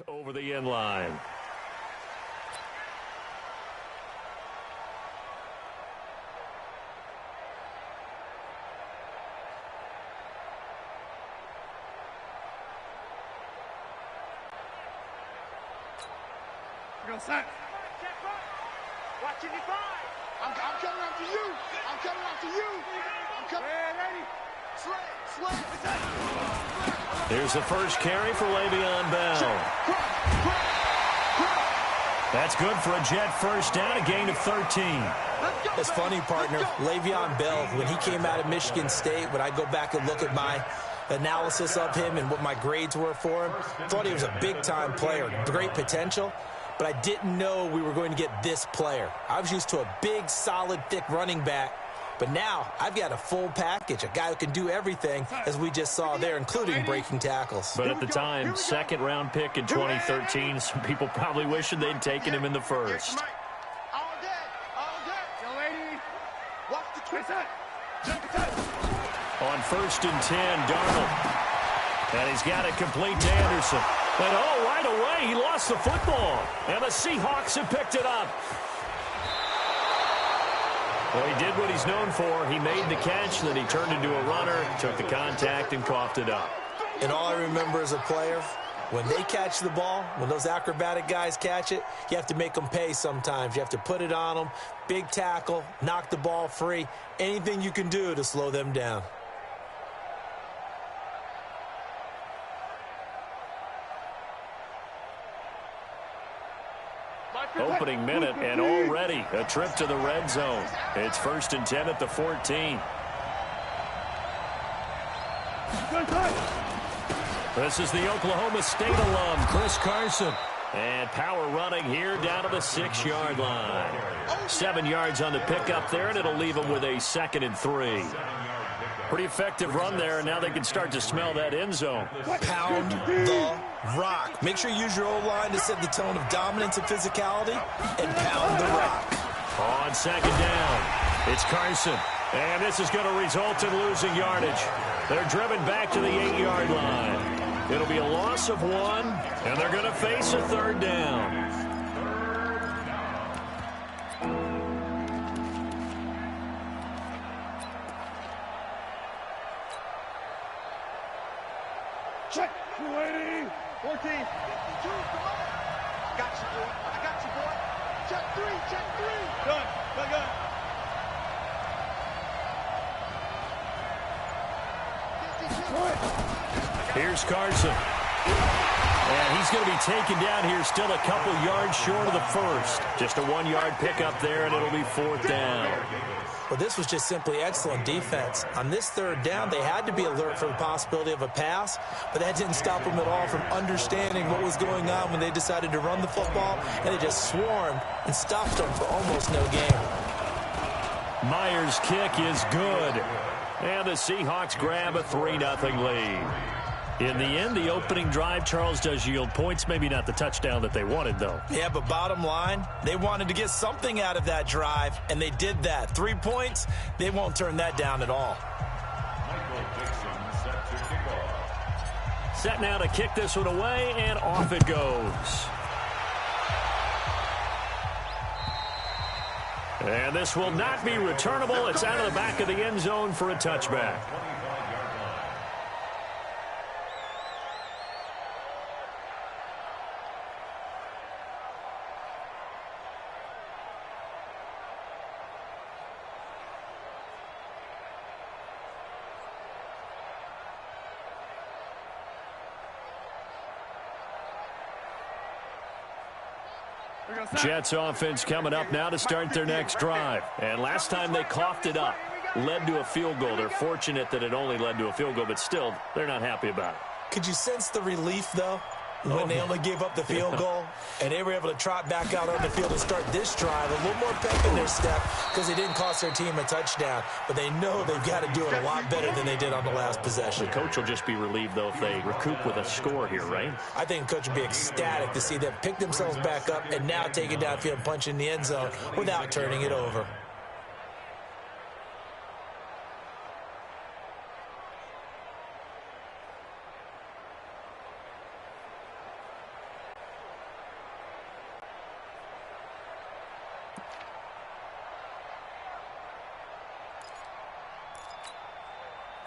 Over the end line. Go set. Watching you five. I'm coming after you. I'm coming after you. I'm coming. Ready. Slay. Here's the first carry for Le'Veon Bell. That's good for a Jet first down, a gain of 13. It's funny, partner. Le'Veon Bell, when he came out of Michigan State, when I go back and look at my analysis of him and what my grades were for him, thought he was a big-time player, great potential, but I didn't know we were going to get this player. I was used to a big, solid, thick running back, but now I've got a full package, a guy who can do everything, as we just saw there, including breaking tackles. But at the time, second-round pick in 2013, some people probably wishing they'd taken him in the first. All day. Yo, lady. Watch the twist. On 1st and 10, Darnold. And he's got it complete to Anderson. But, right away, he lost the football. And the Seahawks have picked it up. Well, he did what he's known for. He made the catch, then he turned into a runner, took the contact, and coughed it up. And all I remember as a player, when they catch the ball, when those acrobatic guys catch it, you have to make them pay sometimes. You have to put it on them, big tackle, knock the ball free, anything you can do to slow them down. Opening minute, and already a trip to the red zone. It's 1st and 10 at the 14. This is the Oklahoma State alum, Chris Carson. And power running here down to the 6-yard line. 7 yards on the pickup there, and it'll leave them with a 2nd and 3. Pretty effective run there, and now they can start to smell that end zone. Pound the rock. Make sure you use your O-line to set the tone of dominance and physicality, and pound the rock. On 2nd down, it's Carson. And this is going to result in losing yardage. They're driven back to the 8-yard line. It'll be a loss of 1, and they're going to face a 3rd down. Check. 280. 14. 52, come on. I got you, boy. Check 3. Done. Gun. Here's Carson. And he's going to be taken down here still a couple yards short of the first. Just a 1-yard pickup there, and it'll be 4th down. Well, this was just simply excellent defense. On this 3rd down, they had to be alert for the possibility of a pass, but that didn't stop them at all from understanding what was going on when they decided to run the football, and they just swarmed and stopped them for almost no gain. Myers' kick is good. And the Seahawks grab a 3-0 lead. In the end, the opening drive, Charles, does yield points. Maybe not the touchdown that they wanted, though. Yeah, but bottom line, they wanted to get something out of that drive, and they did that. 3 points, they won't turn that down at all. Set now to kick this one away, and off it goes. And this will not be returnable. It's out of the back of the end zone for a touchback. Jets offense coming up now to start their next drive. And last time they coughed it up, led to a field goal. They're fortunate that it only led to a field goal, but still, they're not happy about it. Could you sense the relief, though, when they only gave up the field goal and they were able to trot back out on the field and start this drive? A little more pep in their step because they didn't cost their team a touchdown, but they know they've got to do it a lot better than they did on the last possession. The coach will just be relieved, though, if they recoup with a score here, right? I think the coach would be ecstatic to see them pick themselves back up and now take it downfield and punch in the end zone without turning it over.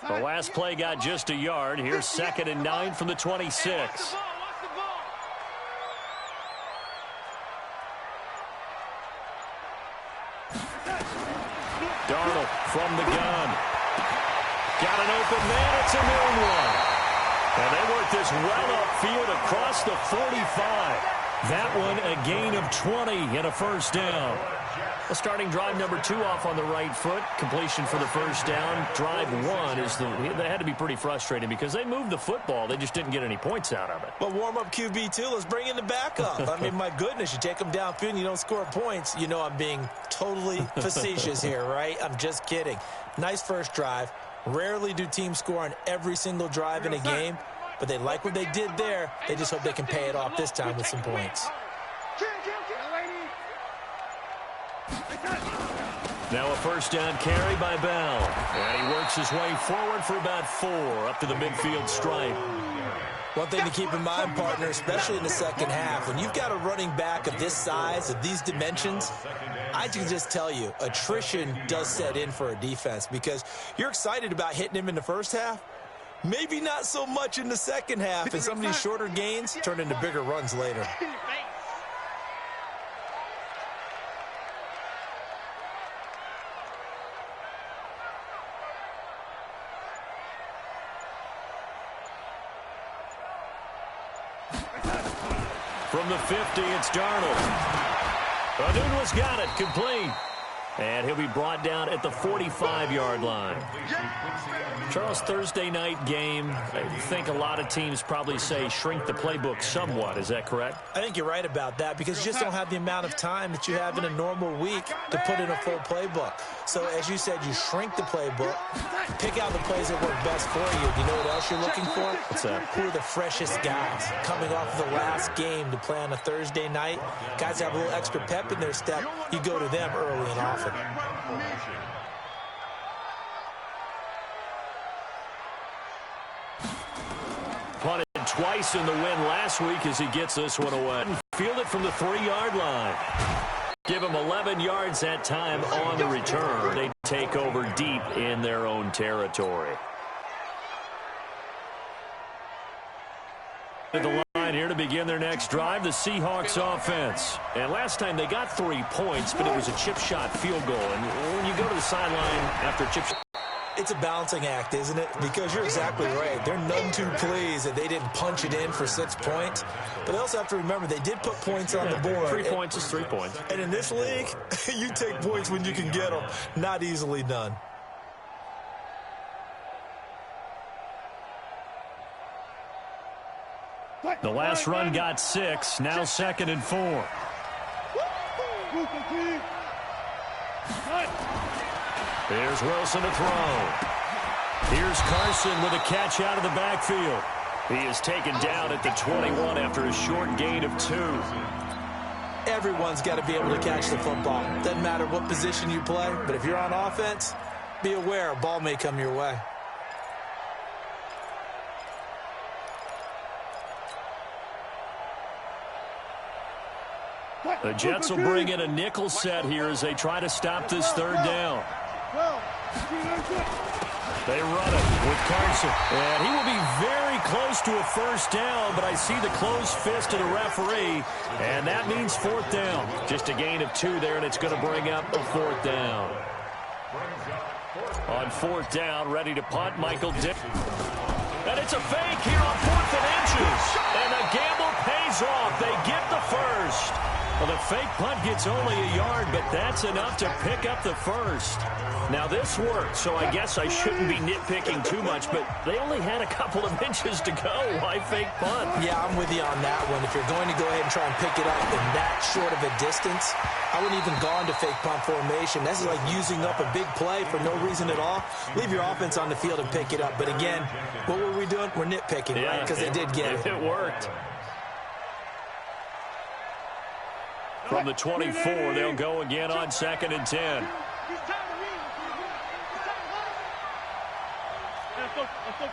The last play got just a yard. Here's 2nd and 9 from the 26. Darnold from the gun. Got an open man. It's a noon one. And they work this well upfield across the 45. That one a gain of 20 and a first down. Well, starting drive number 2 off on the right foot. Completion for the first down. Drive 1 is they had to be pretty frustrating because they moved the football. They just didn't get any points out of it. But warm-up QB2, let's bring in the backup. I mean, my goodness, you take them downfield and you don't score points. You know I'm being totally facetious here, right? I'm just kidding. Nice first drive. Rarely do teams score on every single drive in a game, but they like what they did there. They just hope they can pay it off this time with some points. Now a first down carry by Bell. And he works his way forward for about 4 up to the midfield stripe. One thing to keep in mind, partner, especially in the second half, when you've got a running back of this size, of these dimensions, I can just tell you, attrition does set in for a defense because you're excited about hitting him in the first half. Maybe not so much in the second half, and some of these shorter gains turn into bigger runs later. From the 50, it's Darnold. Anunua's got it, complete. And he'll be brought down at the 45-yard line. Charles, Thursday night game, I think a lot of teams probably say shrink the playbook somewhat. Is that correct? I think you're right about that because you just don't have the amount of time that you have in a normal week to put in a full playbook. So, as you said, you shrink the playbook, pick out the plays that work best for you. Do you know what else you're looking for? What's that? Who are the freshest guys coming off the last game to play on a Thursday night? Guys have a little extra pep in their step. You go to them early and often. Punted twice in the win last week as he gets this one away. Field it from the 3-yard line. Give him 11 yards that time on the return. They take over deep in their own territory. At the line here to begin their next drive, the Seahawks offense. And last time they got 3 points, but it was a chip shot field goal. And when you go to the sideline after a chip shot, it's a balancing act, isn't it? Because you're exactly right. They're none too pleased that they didn't punch it in for 6 points. But they also have to remember they did put points on the board. 3 points is 3 points. And in this league, you take points when you can get them. Not easily done. The last run got 6. Now 2nd and 4. Here's Wilson to throw. Here's Carson with a catch out of the backfield. He is taken down at the 21 after a short gain of 2. Everyone's got to be able to catch the football. Doesn't matter what position you play, but if you're on offense, be aware a ball may come your way. The Jets will bring in a nickel set here as they try to stop this 3rd down. They run it with Carson. And he will be very close to a first down, but I see the closed fist of the referee, and that means 4th down. Just a gain of 2 there, and it's going to bring up a 4th down. On 4th down, ready to punt, Michael Dick. And it's a fake here on 4th and inches. And the gamble pays off. They get the first. Well, the fake punt gets only a yard, but that's enough to pick up the first. Now, this worked, so I guess I shouldn't be nitpicking too much, but they only had a couple of inches to go. Why fake punt? Yeah, I'm with you on that one. If you're going to go ahead and try and pick it up in that short of a distance, I wouldn't even gone to fake punt formation. This is like using up a big play for no reason at all. Leave your offense on the field and pick it up. But again, what were we doing? We're nitpicking, right? Because they did get it. It worked. From the 24, they'll go again on 2nd and 10.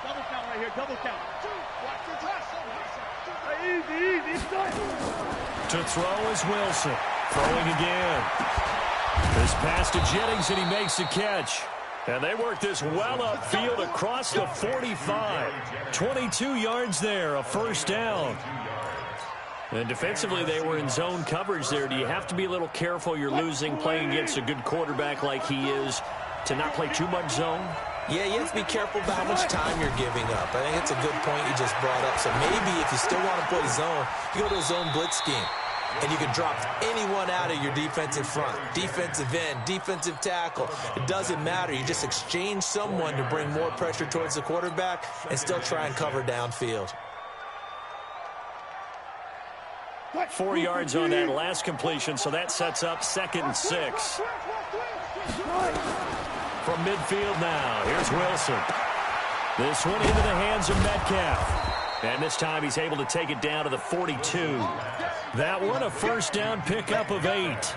Double count right here, double count. To throw is Wilson. Throwing again. This pass to Jennings, and he makes the catch. And they work this well upfield across the 45. 22 yards there, a first down. And defensively, they were in zone coverage there. Do you have to be a little careful? You're losing, playing against a good quarterback like he is, to not play too much zone? Yeah, you have to be careful about how much time you're giving up. I think it's a good point you just brought up. So maybe if you still want to play zone, you go to a zone blitz scheme. And you can drop anyone out of your defensive front, defensive end, defensive tackle. It doesn't matter. You just exchange someone to bring more pressure towards the quarterback and still try and cover downfield. 4 yards on that last completion, so that sets up 2nd and 6. From midfield now, here's Wilson. This one into the hands of Metcalf. And this time he's able to take it down to the 42. That one a first down pickup of 8.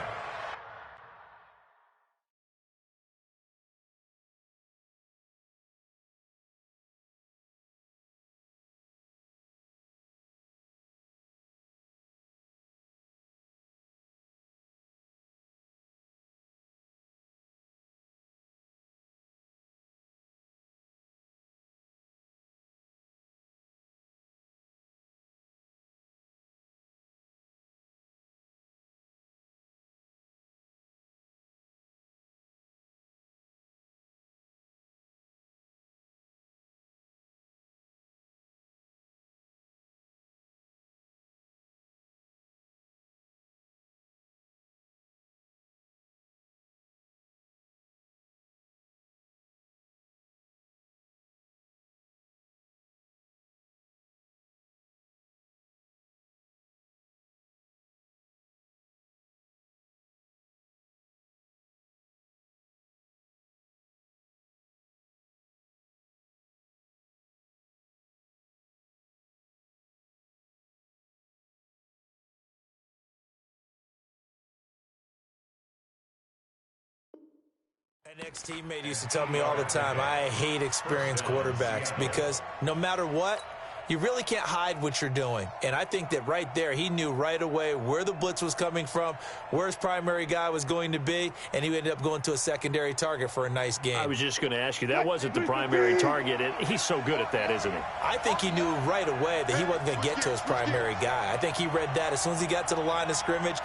An ex-teammate used to tell me all the time, I hate experienced quarterbacks because no matter what, you really can't hide what you're doing. And I think that right there, he knew right away where the blitz was coming from, where his primary guy was going to be, and he ended up going to a secondary target for a nice game. I was just going to ask you, that wasn't the primary target. He's so good at that, isn't he? I think he knew right away that he wasn't going to get to his primary guy. I think he read that as soon as he got to the line of scrimmage,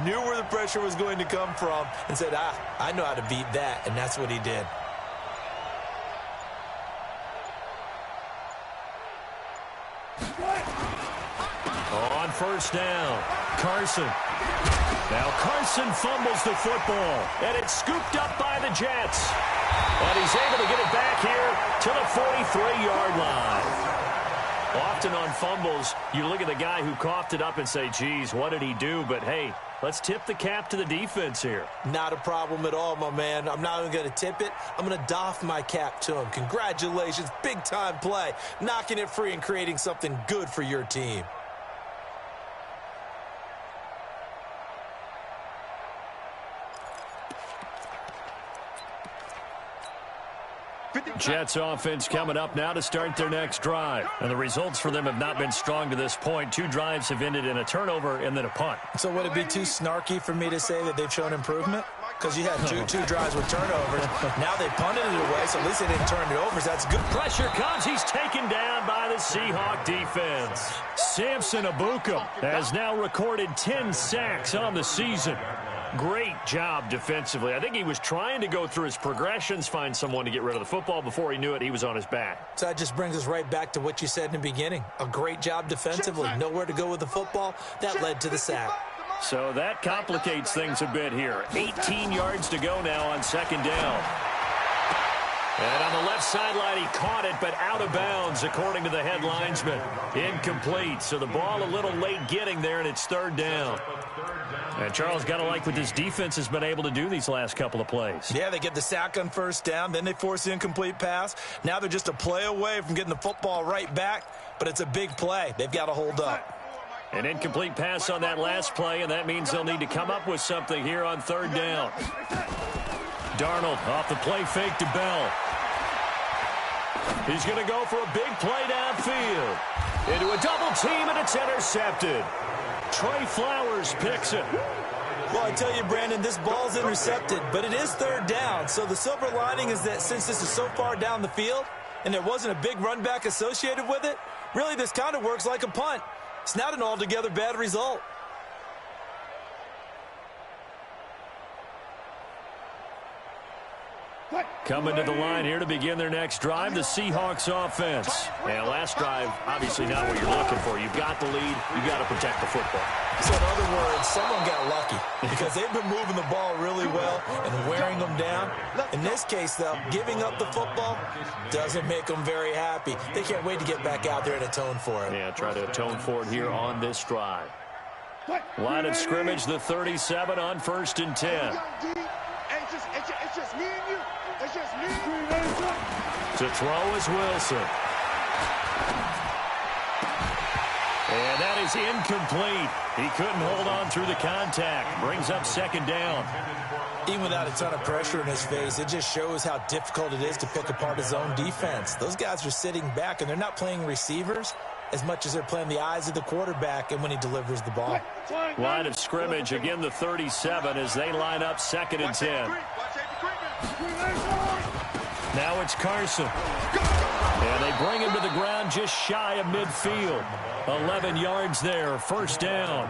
knew where the pressure was going to come from, and said, I know how to beat that, and that's what he did. On first down, Carson. Now Carson fumbles the football, and it's scooped up by the Jets. And he's able to get it back here to the 43-yard line. Often on fumbles, you look at the guy who coughed it up and say, geez, what did he do? But, hey, let's tip the cap to the defense here. Not a problem at all, my man. I'm not even going to tip it. I'm going to doff my cap to him. Congratulations, big-time play. Knocking it free and creating something good for your team. Jets offense coming up now to start their next drive. And the results for them have not been strong to this point. 2 drives have ended in a turnover and then a punt. So would it be too snarky for me to say that they've shown improvement? Because you had two drives with turnovers. Now they punted it away, so at least they didn't turn it over. So that's good. Pressure comes. He's taken down by the Seahawk defense. Samson Ebukam has now recorded 10 sacks on the season. Great job defensively. I think he was trying to go through his progressions, find someone to get rid of the football. Before he knew it, he was on his back. So that just brings us right back to what you said in the beginning. A great job defensively. Nowhere to go with the football. That led to the sack. So that complicates things a bit here. 18 yards to go now on 2nd down. And on the left sideline, he caught it, but out of bounds, according to the head linesman. Incomplete. So the ball a little late getting there, and it's 3rd down. And Charles, got to like what this defense has been able to do these last couple of plays. Yeah, they get the sack on 1st down, then they force the incomplete pass. Now they're just a play away from getting the football right back, but it's a big play. They've got to hold up. An incomplete pass on that last play, and that means they'll need to come up with something here on 3rd down. Darnold off the play fake to Bell. He's going to go for a big play downfield. Into a double team, and it's intercepted. Trey Flowers picks it. Well, I tell you, Brandon, this ball's intercepted, but it is third down. So the silver lining is that since this is so far down the field and there wasn't a big run back associated with it, really this kind of works like a punt. It's not an altogether bad result. Coming to the line here to begin their next drive, the Seahawks offense. And last drive, obviously not what you're looking for. You've got the lead. You've got to protect the football. So in other words, someone got lucky because they've been moving the ball really well and wearing them down. In this case, though, giving up the football doesn't make them very happy. They can't wait to get back out there and atone for it. Yeah, try to atone for it here on this drive. Line of scrimmage, the 37 on 1st and 10. It's just me and you. It's just me and you. To throw is Wilson. And that is incomplete. He couldn't hold on through the contact. Brings up 2nd down. Even without a ton of pressure in his face, it just shows how difficult it is to pick apart his own defense. Those guys are sitting back, and they're not playing receivers as much as they're playing the eyes of the quarterback and when he delivers the ball. Line of scrimmage, again the 37 as they line up 2nd and 10. Now it's Carson. And they bring him to the ground just shy of midfield. 11 yards there, 1st down.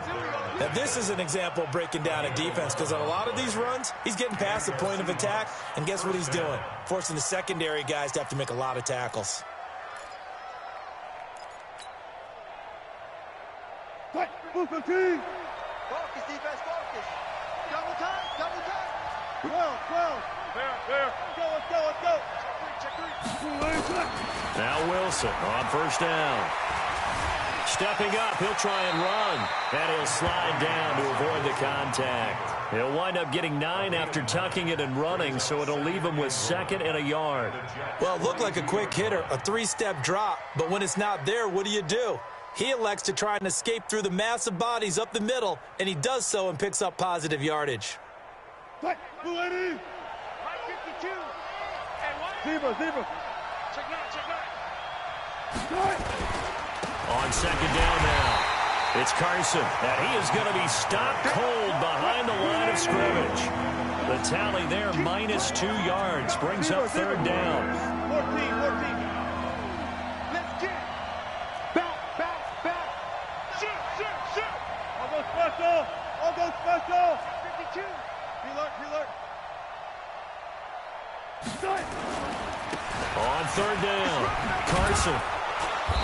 Now this is an example of breaking down a defense because on a lot of these runs, he's getting past the point of attack, and guess what he's doing? Forcing the secondary guys to have to make a lot of tackles. Move the team. Focus, defense, focus. Double time. 12. Fair. Let's go. Check three. Now Wilson on 1st down. Stepping up, he'll try and run. And he'll slide down to avoid the contact. He'll wind up getting 9 after tucking it and running, so it'll leave him with 2nd and a yard. Well, it looked like a quick hitter, a 3-step drop, but when it's not there, what do? He elects to try and escape through the massive bodies up the middle, and he does so and picks up positive yardage. Zebra. Check nine. On 2nd down now, it's Carson. And he is going to be stopped cold behind the line of scrimmage. The tally there, -2 yards, brings up 3rd down. 14. Let's get it. Back. Shoot. I'll go special. 52. Alert. On 3rd down, Carson.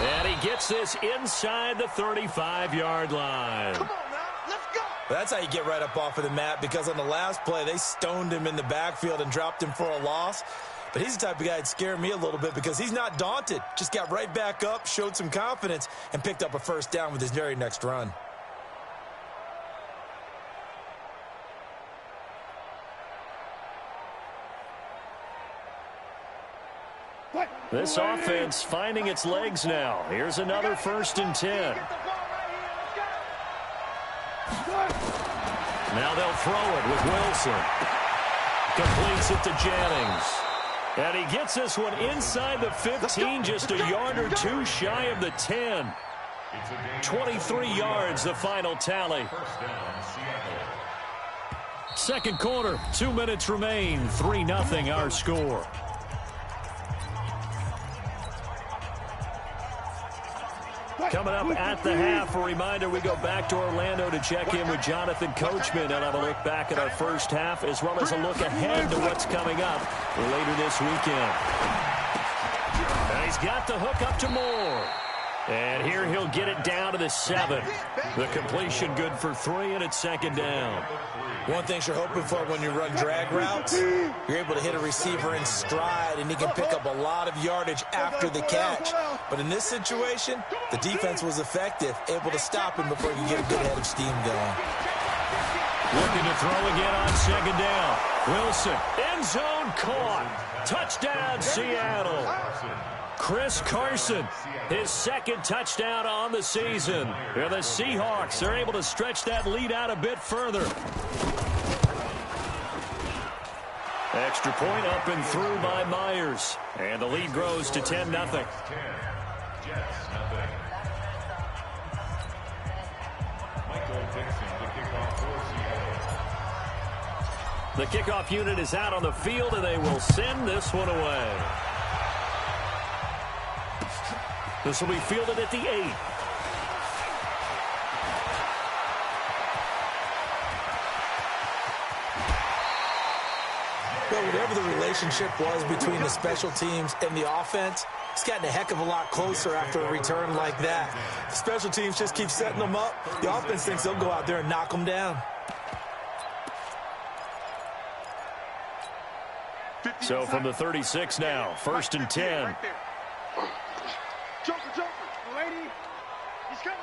And he gets this inside the 35-yard line. Come on now, let's go. That's how you get right up off of the mat, because on the last play, they stoned him in the backfield and dropped him for a loss. But he's the type of guy that scared me a little bit because he's not daunted. Just got right back up, showed some confidence, and picked up a 1st down with his very next run. This offense finding its legs now. Here's another 1st and 10. Now they'll throw it with Wilson. Completes it to Jennings. And he gets this one inside the 15, just a yard or 2 shy of the 10. 23 yards, the final tally. 2nd quarter, 2 minutes remain. 3-0 our score. Coming up at the half, a reminder, we go back to Orlando to check in with Jonathan Coachman and have a look back at our 1st half, as well as a look ahead to what's coming up later this weekend. And he's got the hook up to Moore. And here he'll get it down to the 7. The completion good for 3, and it's 2nd down. One thing you're hoping for when you run drag routes, you're able to hit a receiver in stride, and he can pick up a lot of yardage after the catch. But in this situation, the defense was effective, able to stop him before you get a good head of steam going. Looking to throw again on 2nd down. Wilson, end zone caught. Touchdown, Seattle. Chris Carson, his 2nd touchdown on the season. And the Seahawks are able to stretch that lead out a bit further. Extra point up and through by Myers. And the lead grows to 10-0. The kickoff unit is out on the field, and they will send this one away. This will be fielded at the 8. Well, whatever the relationship was between the special teams and the offense, it's gotten a heck of a lot closer after a return like that. The special teams just keep setting them up. The offense thinks they'll go out there and knock them down. So from the 36 now, 1st and 10. Joker, lady. He's coming.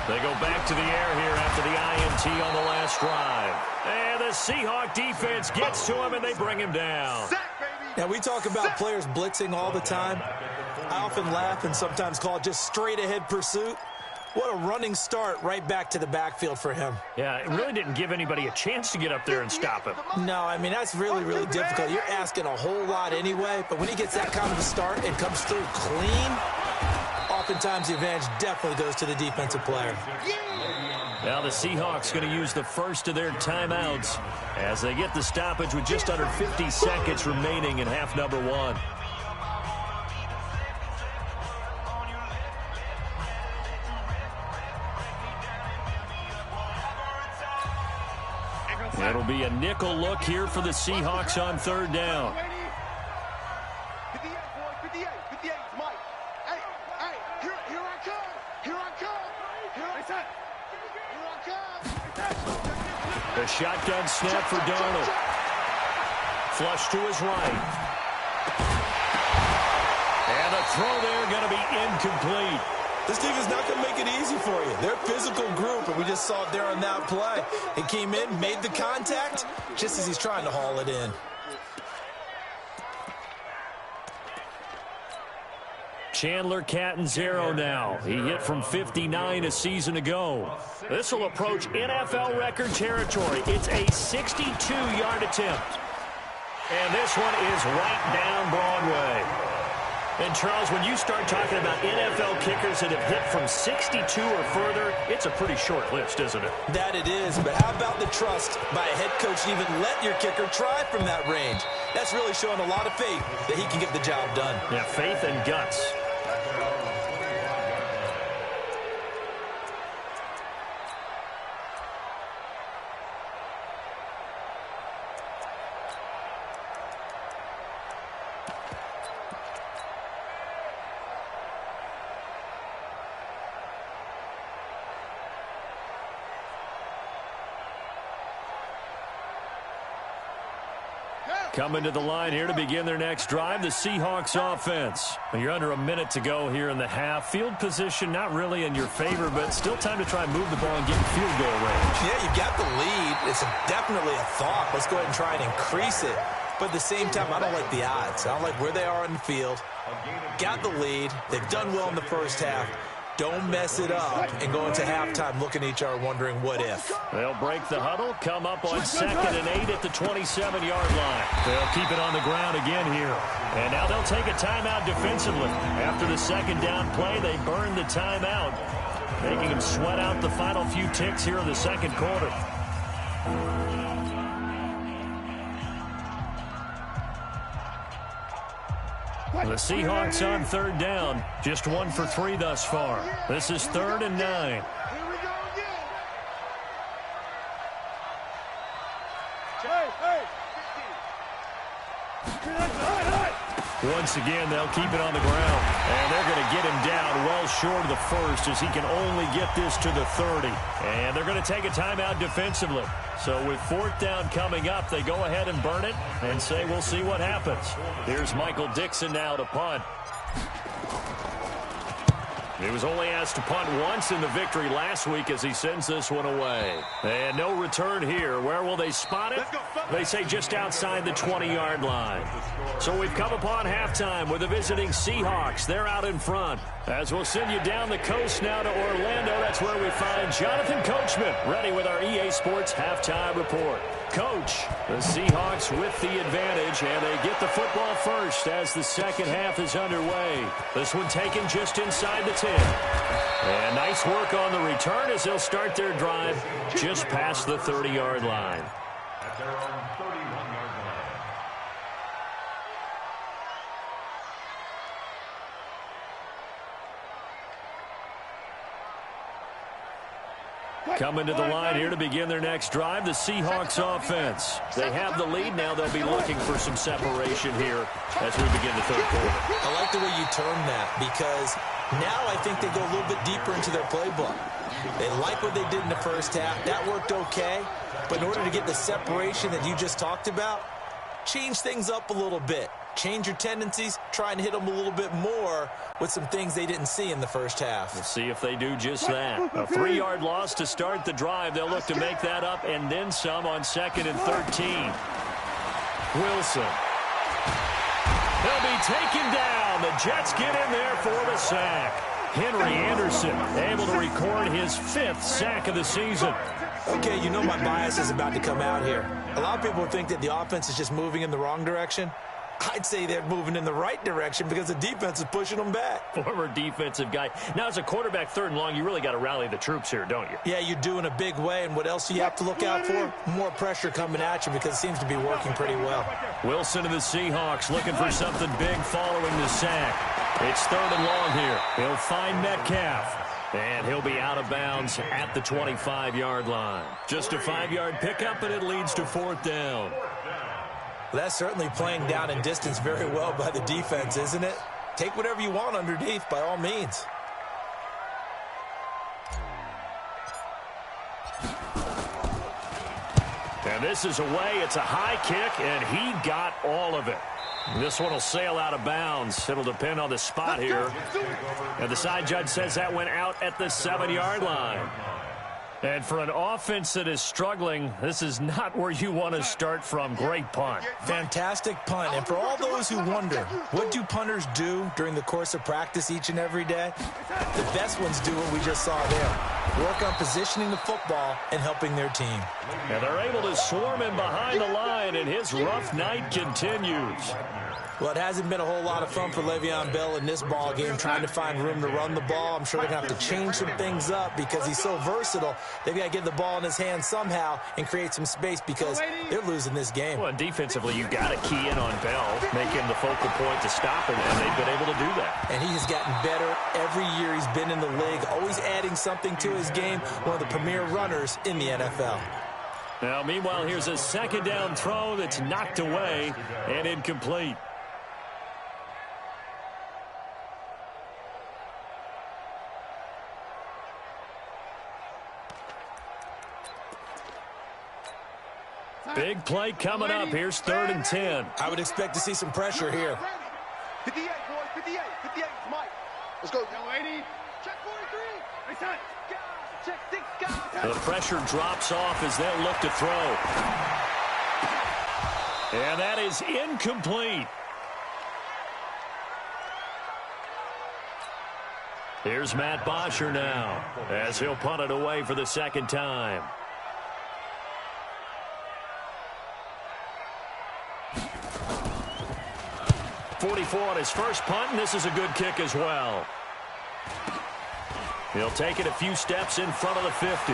They go back to the air here after the INT on the last drive. And the Seahawk defense gets to him, and they bring him down. Now, we talk about players blitzing all the time. I often laugh and sometimes call it just straight-ahead pursuit. What a running start right back to the backfield for him. Yeah, it really didn't give anybody a chance to get up there and stop him. No, I mean, that's really, really difficult. You're asking a whole lot anyway, but when he gets that kind of a start and comes through clean, oftentimes the advantage definitely goes to the defensive player. Now the Seahawks going to use the first of their timeouts as they get the stoppage with just under 50 seconds remaining in half number 1. It'll be a nickel look here for the Seahawks on 3rd down. 58, boy, 58, 58, Mike. Hey, here I come. The shotgun snap for Darnold. Flush to his right. And the throw there going to be incomplete. This team is not going to make it easy for you. They're a physical group, and we just saw it there on that play. He came in, made the contact, just as he's trying to haul it in. Chandler Catanzaro now. He hit from 59 a season ago. This will approach NFL record territory. It's a 62-yard attempt. And this one is right down Broadway. And, Charles, when you start talking about NFL kickers that have hit from 62 or further, it's a pretty short list, isn't it? That it is, but how about the trust by a head coach to even let your kicker try from that range? That's really showing a lot of faith that he can get the job done. Yeah, faith and guts. Coming to the line here to begin their next drive, the Seahawks offense. You're under a minute to go here in the half. Field position not really in your favor, but still time to try and move the ball and get in field goal range. Yeah, you've got the lead. It's definitely a thought. Let's go ahead and try and increase it. But at the same time, I don't like the odds. I don't like where they are in the field. Got the lead. They've done well in the first half. Don't mess it up and go into halftime looking at each other wondering what if. They'll break the huddle, come up on 2nd and 8 at the 27-yard line. They'll keep it on the ground again here. And now they'll take a timeout defensively. After the 2nd down play, they burn the timeout, making them sweat out the final few ticks here in the 2nd quarter. The Seahawks on 3rd down. Just 1 for 3 thus far. This is 3rd and 9. Here we go again. Once again, they'll keep it on the ground. And they're going to get him down well short of the first as he can only get this to the 30. And they're going to take a timeout defensively. So with 4th down coming up, they go ahead and burn it and say we'll see what happens. Here's Michael Dixon now to punt. He was only asked to punt once in the victory last week as he sends this one away. And no return here. Where will they spot it? They say just outside the 20-yard line. So we've come upon halftime with the visiting Seahawks. They're out in front. As we'll send you down the coast now to Orlando, that's where we find Jonathan Coachman ready with our EA Sports Halftime Report. coach. The Seahawks with the advantage, and they get the football first as the second half is underway. This one taken just inside the 10. And nice work on the return as they'll start their drive just past the 30-yard line. At their own 31-yard line. Coming to the line here to begin their next drive, the Seahawks offense. They have the lead now. They'll be looking for some separation here as we begin the third quarter. I like the way you term that because now I think they go a little bit deeper into their playbook. They like what they did in the first half. That worked okay. But in order to get the separation that you just talked about, change things up a little bit. Change your tendencies, try and hit them a little bit more with some things they didn't see in the first half. We'll see if they do just that. A 3-yard loss to start the drive. They'll look to make that up and then some on 2nd and 13. Wilson. They'll be taken down. The Jets get in there for the sack. Henry Anderson able to record his 5th sack of the season. Okay, you know my bias is about to come out here. A lot of people think that the offense is just moving in the wrong direction. I'd say they're moving in the right direction because the defense is pushing them back. Former defensive guy. Now, as a quarterback, 3rd and long, you really got to rally the troops here, don't you? Yeah, you do in a big way. And what else do you have to look out for? More pressure coming at you because it seems to be working pretty well. Wilson and the Seahawks looking for something big following the sack. It's 3rd and long here. He'll find Metcalf. And he'll be out of bounds at the 25-yard line. Just a 5-yard pickup, and it leads to 4th down. That's certainly playing down in distance very well by the defense, isn't it? Take whatever you want underneath, by all means. And this is away. It's a high kick, and he got all of it. This one will sail out of bounds. It'll depend on the spot here. And the side judge says that went out at the 7-yard line. And for an offense that is struggling, this is not where you want to start from. Great punt. Fantastic punt. And for all those who wonder, what do punters do during the course of practice each and every day? The best ones do what we just saw there. Work on positioning the football and helping their team. And they're able to swarm him behind the line, and his rough night continues. Well, it hasn't been a whole lot of fun for Le'Veon Bell in this ball game, trying to find room to run the ball. I'm sure they're going to have to change some things up because he's so versatile. They've got to get the ball in his hands somehow and create some space because they're losing this game. Well, and defensively, you've got to key in on Bell, make him the focal point to stop him, and they've been able to do that. And he has gotten better every year he's been in the league, always adding something to his game, one of the premier runners in the NFL. Now, meanwhile, here's a 2nd down throw that's knocked away and incomplete. Big play coming up. Here's 3rd and 10. I would expect to see some pressure here. 58, boys, 58. 58, Mike. Let's go. Yo, 80. Check 43. Hey, son. Check 6, guys. The pressure drops off as they'll look to throw. And that is incomplete. Here's Matt Bosher now as he'll punt it away for the 2nd time. .44 on his first punt, and this is a good kick as well. He'll take it a few steps in front of the 50.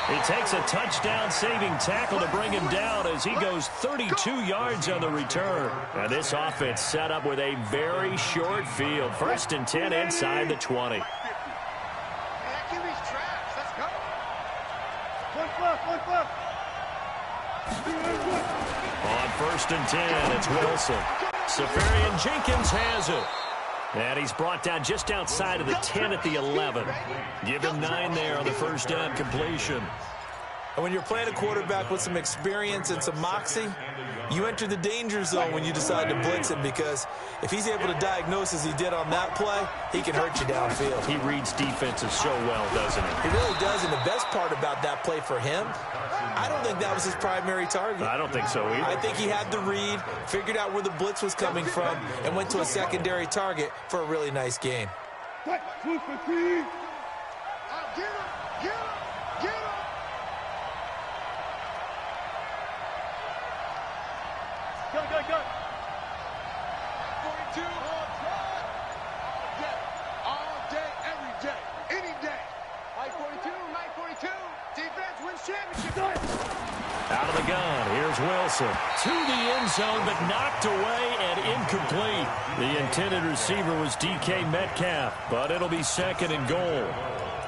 He takes a touchdown-saving tackle to bring him down as he goes 32 yards on the return. And this offense set up with a very short field. 1st and 10 inside the 20. That QB's trash. Let's go. One foot. On 1st and 10, it's Wilson. Safarian Jenkins has it. And he's brought down just outside of the 10 at the 11. Give him 9 there on the 1st down completion. And when you're playing a quarterback with some experience and some moxie, you enter the danger zone when you decide to blitz him because if he's able to diagnose as he did on that play, he can hurt you downfield. He reads defenses so well, doesn't he? He really does, and the best part about that play for him, I don't think that was his primary target. I don't think so either. I think he had the read, figured out where the blitz was coming from, and went to a secondary target for a really nice gain. Get him! Get him! Get him! Go. 42. All day, every day, any day. Mike 42. Defense wins championship. Out of the gun, here's Wilson. To the end zone, but knocked away and incomplete. The intended receiver was DK Metcalf, but it'll be 2nd and goal.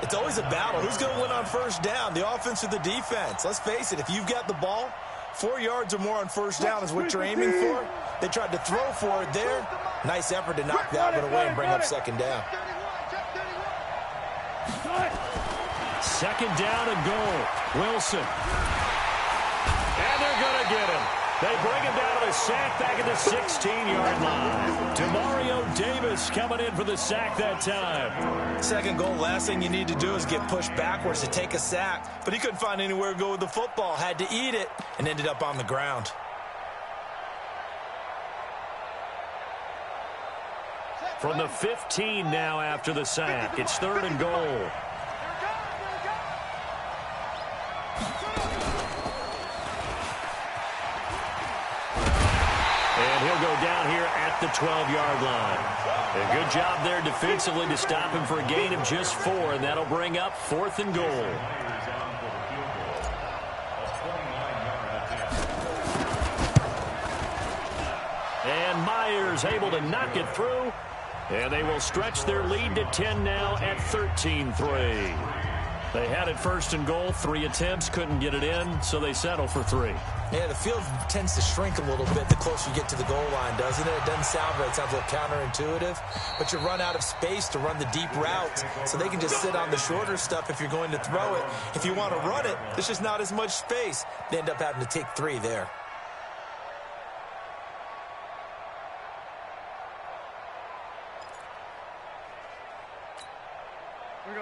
It's always a battle. Who's going to win on first down, the offense or the defense? Let's face it, if you've got the ball, 4 yards or more on first down is what you're aiming for. They tried to throw for it there. Nice effort to knock that one away and bring up 2nd down. 2nd down and goal. Wilson. And they're going to get him. They bring him down to the sack back at the 16-yard line. Demario Davis coming in for the sack that time. 2nd goal, last thing you need to do is get pushed backwards to take a sack. But he couldn't find anywhere to go with the football. Had to eat it and ended up on the ground. From the 15 now after the sack. It's 3rd and goal. And he'll go down here at the 12-yard line. A good job there defensively to stop him for a gain of just 4, and that'll bring up 4th and goal. And Myers able to knock it through, and they will stretch their lead to 10 now at 13-3. They had it 1st and goal, 3 attempts, couldn't get it in, so they settle for 3. Yeah, the field tends to shrink a little bit the closer you get to the goal line, doesn't it? It doesn't sound right. It sounds a little counterintuitive. But you run out of space to run the deep routes, so they can just sit on the shorter stuff if you're going to throw it. If you want to run it, there's just not as much space. They end up having to take 3 there.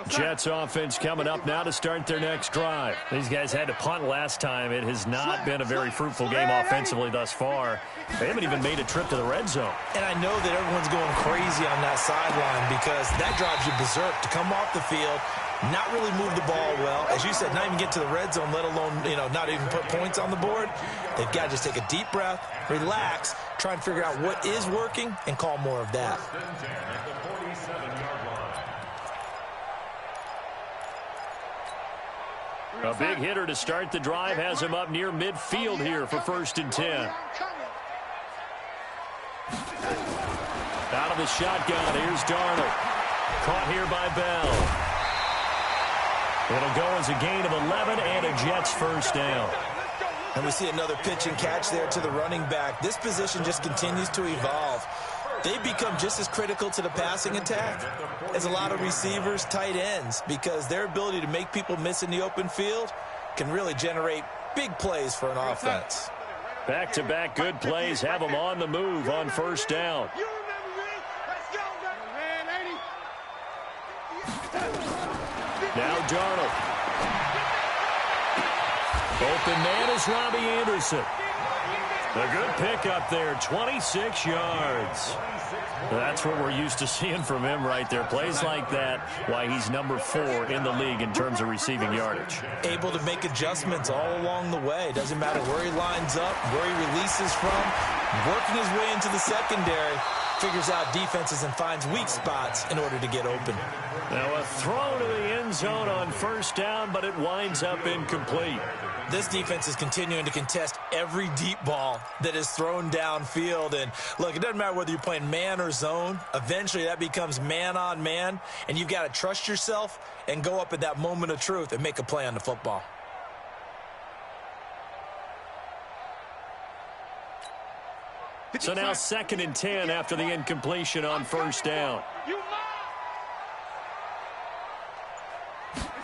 Jets offense coming up now to start their next drive. These guys had to punt last time. It has not been a very fruitful game offensively thus far. They haven't even made a trip to the red zone. And I know that everyone's going crazy on that sideline because that drives you berserk to come off the field, not really move the ball well. As you said, not even get to the red zone, let alone, not even put points on the board. They've got to just take a deep breath, relax, try and figure out what is working, and call more of that. A big hitter to start the drive has him up near midfield here for 1st and 10. Out of the shotgun, here's Darnold. Caught here by Bell. It'll go as a gain of 11 and a Jets 1st down. And we see another pitch and catch there to the running back. This position just continues to evolve. They've become just as critical to the passing attack as a lot of receivers, tight ends, because their ability to make people miss in the open field can really generate big plays for an offense. Back-to-back good plays have them on the move on 1st down. Now Darnold. Open man is Robbie Anderson. A good pickup there, 26 yards. That's what we're used to seeing from him right there. Plays like that, why he's number 4 in the league in terms of receiving yardage. Able to make adjustments all along the way. Doesn't matter where he lines up, where he releases from. Working his way into the secondary, figures out defenses and finds weak spots in order to get open. Now a throw to the end zone on 1st down, but it winds up incomplete. This defense is continuing to contest every deep ball that is thrown downfield. And, look, it doesn't matter whether you're playing man or zone. Eventually, that becomes man on man, and you've got to trust yourself and go up at that moment of truth and make a play on the football. So now 2nd and 10 after the incompletion on 1st down.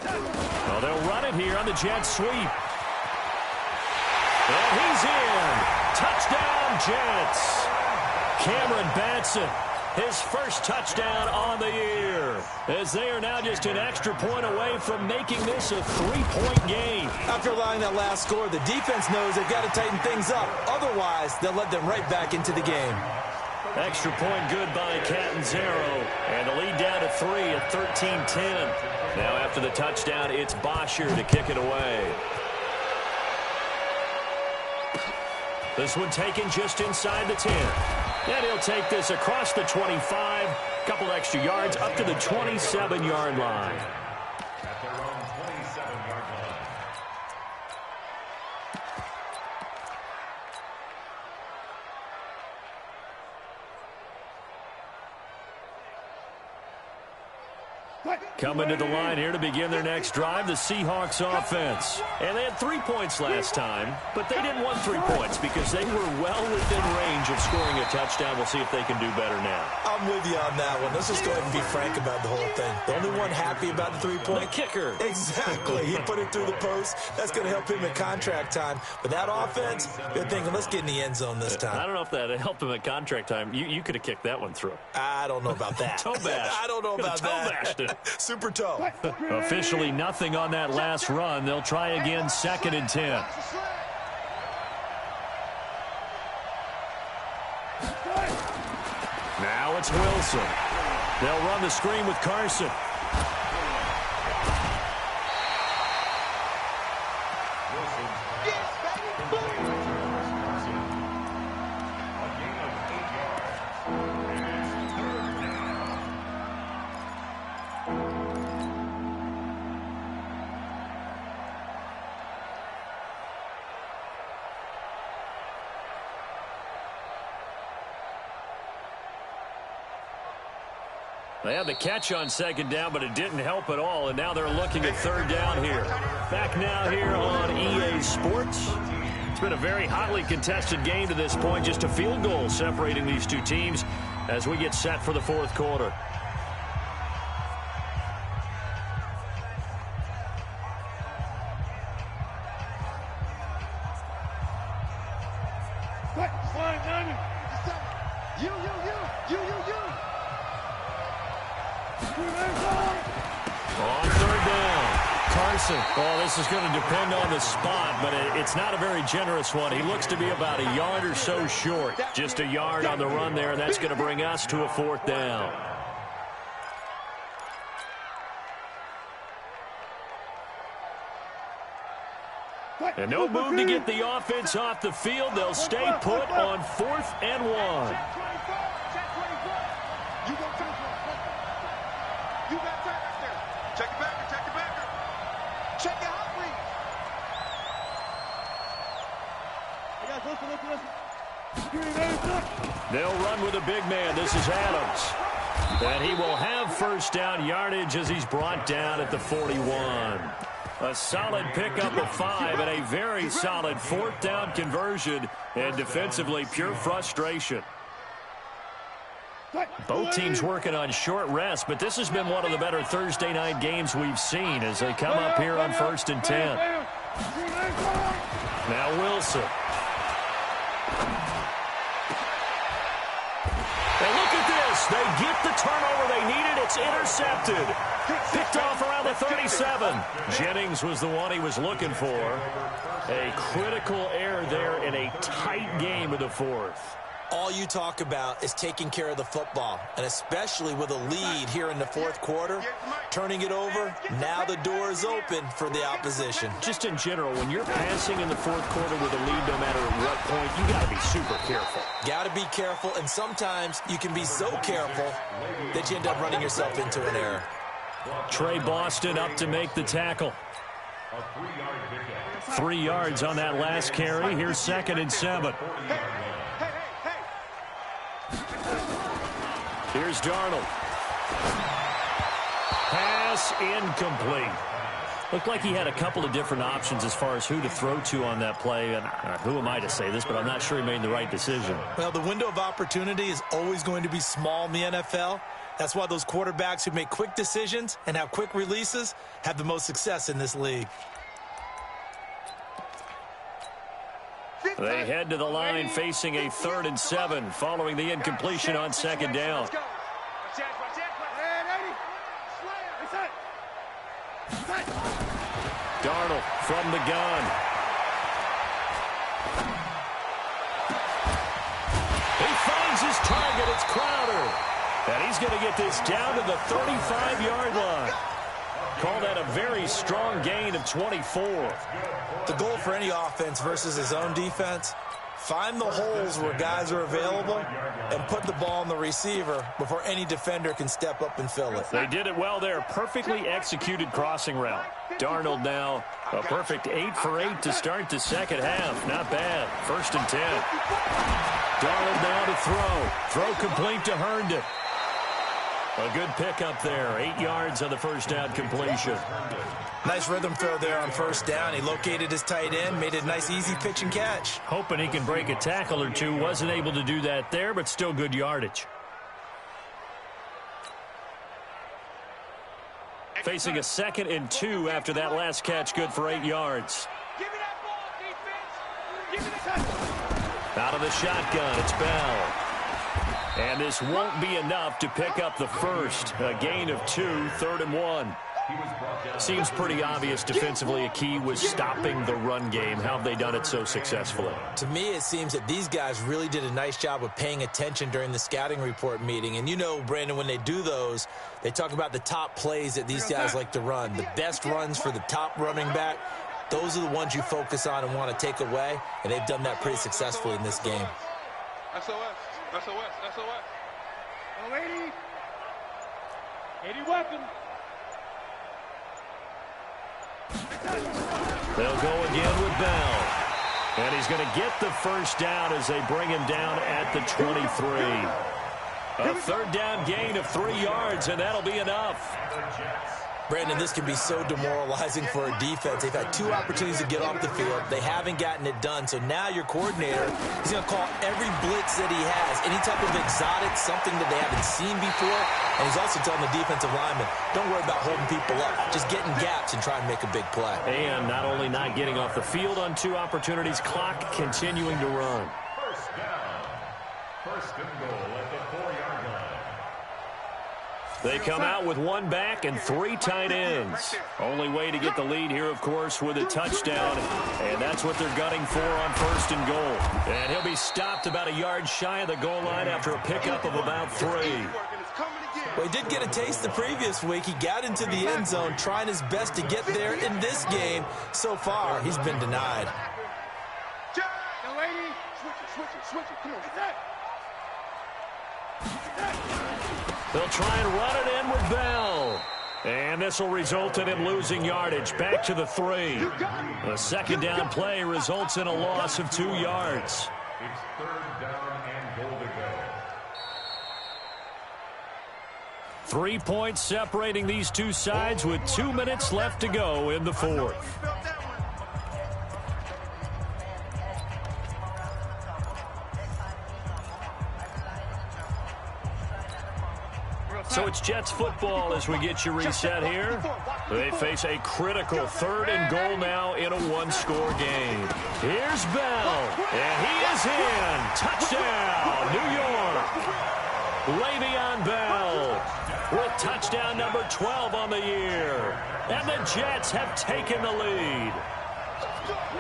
Well, they'll run it here on the jet sweep. And he's in. Touchdown, Jets. Cameron Batson, his 1st touchdown on the year, as they are now just an extra point away from making this a 3-point game. After allowing that last score, the defense knows they've got to tighten things up. Otherwise, they'll let them right back into the game. Extra point good by Catanzaro, and the lead down to 3 at 13-10. Now after the touchdown, it's Bosher to kick it away. This one taken just inside the 10. And he'll take this across the 25, a couple extra yards up to the 27-yard line. At their own 27-yard line. Coming to the line here to begin their next drive, the Seahawks offense. And they had 3 points last time, but they didn't want 3 points because they were well within range of scoring a touchdown. We'll see if they can do better now. I'm with you on that one. Let's just go ahead and be frank about the whole thing. The only one happy about the 3-point. The kicker. Exactly. He put it through the post. That's going to help him in contract time. But that offense, they're thinking, let's get in the end zone this time. I don't know if that helped him at contract time. You could have kicked that one through. I don't know about that. Toe bash. I don't know about toe bashed it. Super toe. Officially nothing on that last run. They'll try again, 2nd and 10. Now it's Wilson. They'll run the screen with Carson. They had the catch on 2nd down, but it didn't help at all, and now they're looking at 3rd down here. Back now here on EA Sports. It's been a very hotly contested game to this point, just a field goal separating these two teams as we get set for the 4th quarter. On 3rd down, Carson. Oh, this is going to depend on the spot, but it's not a very generous one. He looks to be about a yard or so short. Just a yard on the run there, and that's going to bring us to a 4th down. And no move to get the offense off the field. They'll stay put on 4th and 1. They'll run with a big man. This is Adams. And he will have 1st down yardage as he's brought down at the 41. A solid pickup of 5 and a very solid 4th down conversion. And defensively, pure frustration. Both teams working on short rest, but this has been one of the better Thursday night games we've seen as they come up here on 1st and 10. Now Wilson. And look at this. They get the turnover they needed. It's intercepted. Picked off around the 37. Jennings was the one he was looking for. A critical error there in a tight game of the 4th. All you talk about is taking care of the football, and especially with a lead here in the 4th quarter, turning it over, now the door is open for the opposition. Just in general, when you're passing in the 4th quarter with a lead, no matter at what point, you got to be super careful. Got to be careful, and sometimes you can be so careful that you end up running yourself into an error. Trey Boston up to make the tackle. 3 yards on that last carry. Here's 2nd and 7. Here's Darnold. Pass incomplete. Looked like he had a couple of different options as far as who to throw to on that play. And who am I to say this, but I'm not sure he made the right decision. Well, the window of opportunity is always going to be small in the NFL. That's why those quarterbacks who make quick decisions and have quick releases have the most success in this league. They head to the line facing a 3rd and 7 following the incompletion on 2nd down. Darnold from the gun. He finds his target. It's Crowder. And he's going to get this down to the 35-yard line. Call that a very strong gain of 24. The goal for any offense versus his own defense, find the holes where guys are available and put the ball on the receiver before any defender can step up and fill it. They did it well there. Perfectly executed crossing route. Darnold now a perfect 8 for 8 to start the second half. Not bad. 1st and 10. Darnold now to throw. Throw complete to Herndon. A good pickup there. 8 yards on the first down completion. Nice rhythm throw there on 1st down. He located his tight end, made it a nice easy pitch and catch. Hoping he can break a tackle or two. Wasn't able to do that there, but still good yardage. Facing a 2nd and 2 after that last catch, good for 8 yards. Give me that ball, defense. Give me the Out of the shotgun, it's Bell. And this won't be enough to pick up the first. A gain of 2, 3rd and 1. Seems pretty obvious defensively a key was stopping the run game. How have they done it so successfully? To me, it seems that these guys really did a nice job of paying attention during the scouting report meeting. And you know, Brandon, when they do those, they talk about the top plays that these guys like to run. The best runs for the top running back, those are the ones you focus on and want to take away. And they've done that pretty successfully in this game. SOS. SOS. SOS. Oh, 80. 80 weapon. They'll go again with Bell. And he's going to get the first down as they bring him down at the 23. A 3rd down gain of 3 yards, and that'll be enough. Brandon, this can be so demoralizing for a defense. They've had 2 opportunities to get off the field. They haven't gotten it done. So now your coordinator is going to call every blitz that he has, any type of exotic, something that they haven't seen before. And he's also telling the defensive lineman, don't worry about holding people up. Just get in gaps and try and make a big play. And not only not getting off the field on 2 opportunities, clock continuing to run. 1st down. 1st and goal at the 4-yard line. They come out with 1 back and 3 tight ends. Only way to get the lead here, of course, with a touchdown. And that's what they're gunning for on 1st and goal. And he'll be stopped about a yard shy of the goal line after a pickup of about 3. Well, he did get a taste the previous week. He got into the end zone trying his best to get there in this game. So far, he's been denied. Yo, 80. Switch it. Come on. They'll try and run it in with Bell. And this will result in him losing yardage. Back to the 3. A 2nd down play results in a loss of 2 yards. It's 3rd down and goal to go. 3 points separating these two sides with 2 minutes left to go in the 4th. So it's Jets football as we get you reset here. They face a critical 3rd and goal now in a 1-score game. Here's Bell, and he is in. Touchdown, New York. Le'Veon Bell with touchdown number 12 on the year. And the Jets have taken the lead.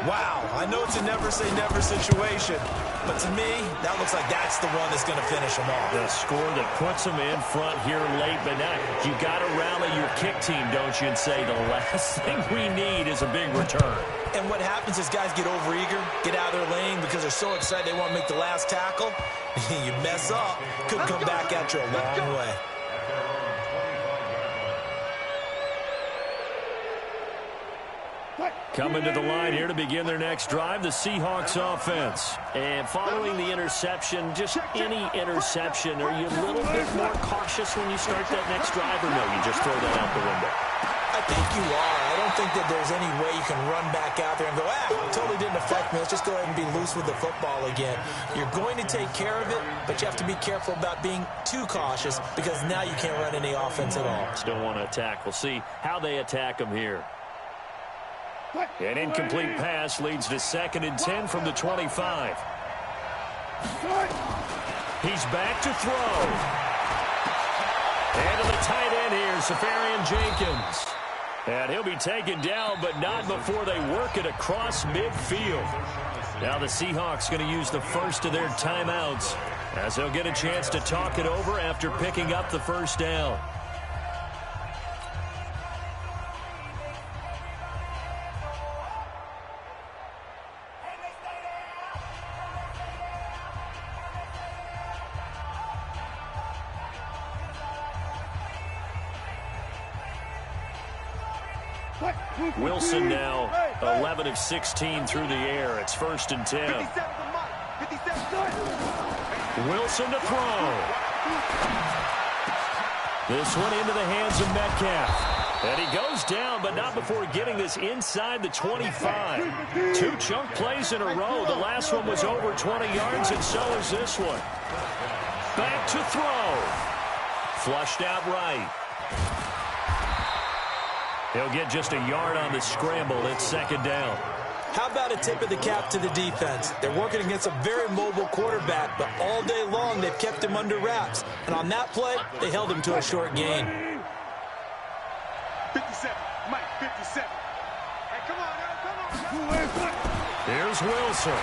Wow, I know it's a never-say-never situation, but to me, that looks like that's the one that's going to finish them off. The score that puts them in front here late, but now you got to rally your kick team, don't you, and say the last thing we need is a big return. And what happens is guys get overeager, get out of their lane because they're so excited they want to make the last tackle. You mess up, could come back at you a long way. Coming to the line here to begin their next drive, the Seahawks offense. And following the interception, just any interception, are you a little bit more cautious when you start that next drive, or no, you just throw that out the window? I think you are. I don't think that there's any way you can run back out there and go, it totally didn't affect me. Let's just go ahead and be loose with the football again. You're going to take care of it, but you have to be careful about being too cautious because now you can't run any offense at all. Still want to attack. We'll see how they attack them here. An incomplete pass leads to 2nd and 10 from the 25. He's back to throw. And to the tight end here, Safarian Jenkins. And he'll be taken down, but not before they work it across midfield. Now the Seahawks going to use the first of their timeouts as they'll get a chance to talk it over after picking up the first down. Wilson now 11 of 16 through the air. It's 1st and 10. Wilson to throw. This one into the hands of Metcalf. And he goes down, but not before getting this inside the 25. 2 chunk plays in a row. The last one was over 20 yards, and so is this one. Back to throw. Flushed out right. He'll get just a yard on the scramble. It's 2nd down. How about a tip of the cap to the defense? They're working against a very mobile quarterback, but all day long they've kept him under wraps. And on that play, they held him to a short gain. 57, Mike, 57. Hey, come on. Here's Wilson.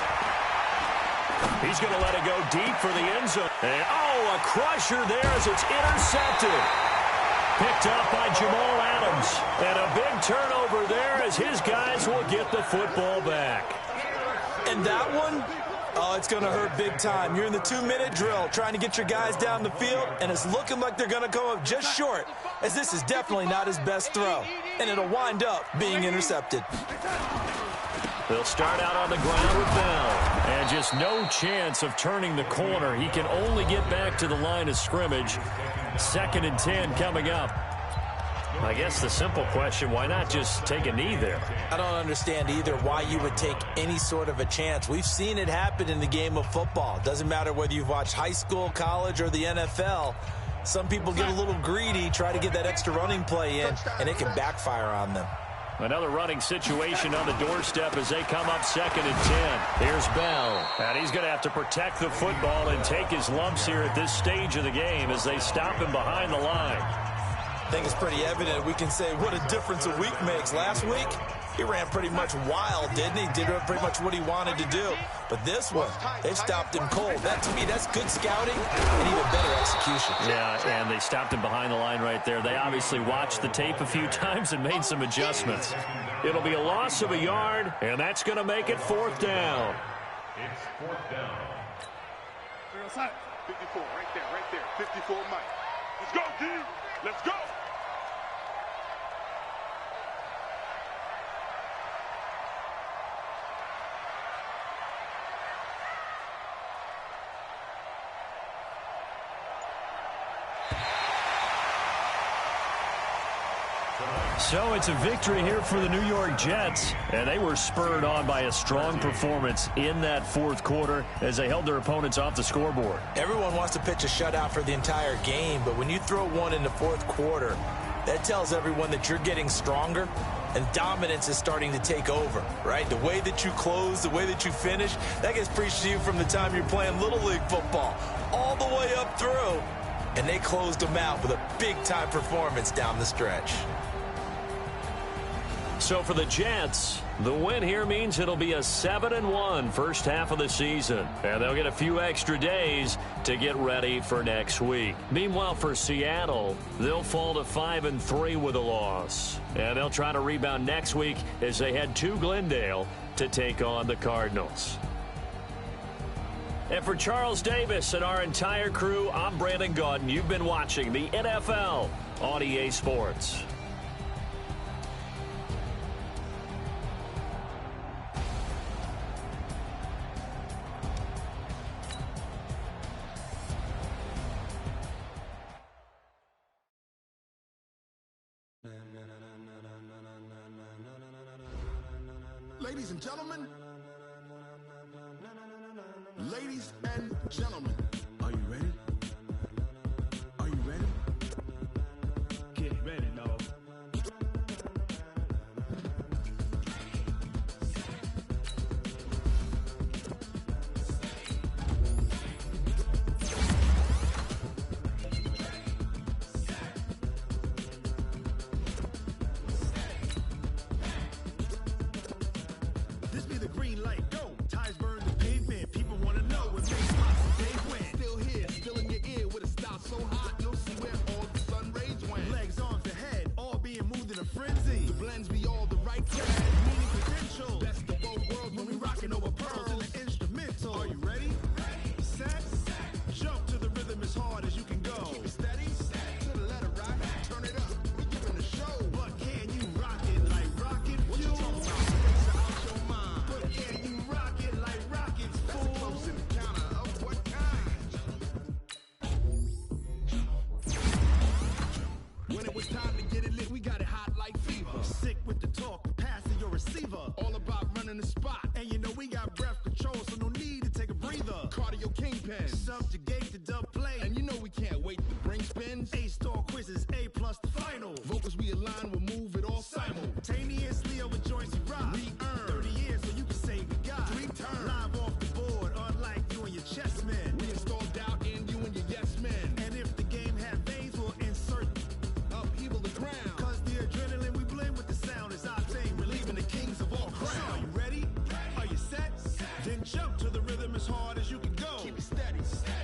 He's going to let it go deep for the end zone. And, a crusher there as it's intercepted. Picked up by Jamal Adams. And a big turnover there as his guys will get the football back. And that one, it's going to hurt big time. You're in the 2-minute drill trying to get your guys down the field, and it's looking like they're going to come up just short, as this is definitely not his best throw. And it'll wind up being intercepted. They'll start out on the ground with Bell. And just no chance of turning the corner. He can only get back to the line of scrimmage. 2nd and 10 coming up. I guess the simple question, why not just take a knee there? I don't understand either why you would take any sort of a chance. We've seen it happen in the game of football. Doesn't matter whether you've watched high school, college, or the NFL. Some people get a little greedy, try to get that extra running play in, and it can backfire on them. Another running situation on the doorstep as they come up 2nd and 10. Here's Bell. And he's going to have to protect the football and take his lumps here at this stage of the game as they stop him behind the line. I think it's pretty evident. We can say what a difference a week makes. Last week, he ran pretty much wild, didn't he? Did pretty much what he wanted to do. But this one, they've stopped him cold. That, to me, that's good scouting and even better execution. Yeah, and they stopped him behind the line right there. They obviously watched the tape a few times and made some adjustments. It'll be a loss of a yard, and that's going to make it 4th down. It's 4th down. 54, right there. 54, Mike. Let's go, D. Let's go. So it's a victory here for the New York Jets, and they were spurred on by a strong performance in that 4th quarter as they held their opponents off the scoreboard. Everyone wants to pitch a shutout for the entire game, but when you throw one in the 4th quarter, that tells everyone that you're getting stronger and dominance is starting to take over, right? The way that you close, the way that you finish, that gets preached to you from the time you're playing Little League football all the way up through, and they closed them out with a big-time performance down the stretch. So for the Jets, the win here means it'll be a 7-1 first half of the season. And they'll get a few extra days to get ready for next week. Meanwhile, for Seattle, they'll fall to 5-3 with a loss. And they'll try to rebound next week as they head to Glendale to take on the Cardinals. And for Charles Davis and our entire crew, I'm Brandon Gaudin. You've been watching the NFL on EA Sports. Ladies and gentlemen, are you ready? Are you ready? Get ready, dog. This be the green light, go. Ties burn the pavement. People want to know what makes possible. They win. Still here, still in the dub play. And you know we can't wait to bring spins. A-star quizzes, A+ the final. Vocals we align, we'll move it all Simultaneously over joints we rock. We earn 30 years so you can say we got 3 turns. live off the board, unlike you and your chess men. We install doubt in you and your yes men. And if the game had veins, we'll insert Upheaval the ground. cause the adrenaline we blend with the sound is our thing, relieving the kings of all crowns. Are you ready? Are you set? Then jump to the rhythm as hard as you can go. Keep it steady,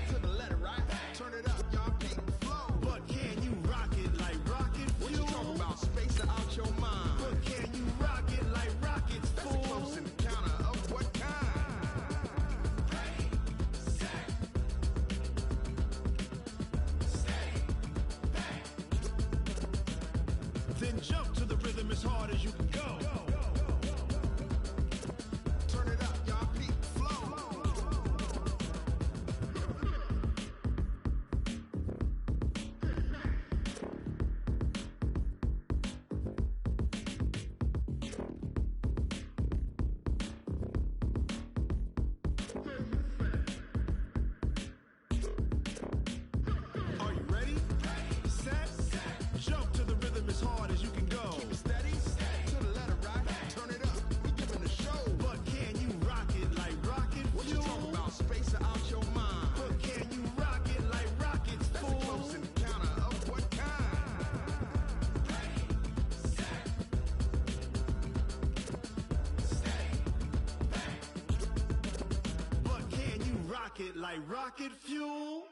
to the letter, right? Turn it up, y'all beat the flow. But can you rock it like rocket What you fuel? talking about? Space it out your mind. But can you rock it like rockets, That's a fool? close encounter of what kind? Then jump to the rhythm as hard as you can go. Turn it up, y'all beat the flow. Are you ready? Set? Jump to the rhythm as hard as you can go. Keep it steady, to the letter, right? Turn it up, we giving a show. But can you rock it like rocket What you fuel? talking about? Space it out your mind. But can you rock it like rockets, That's a close fool? encounter of what kind? But can you rock it like rocket fuel?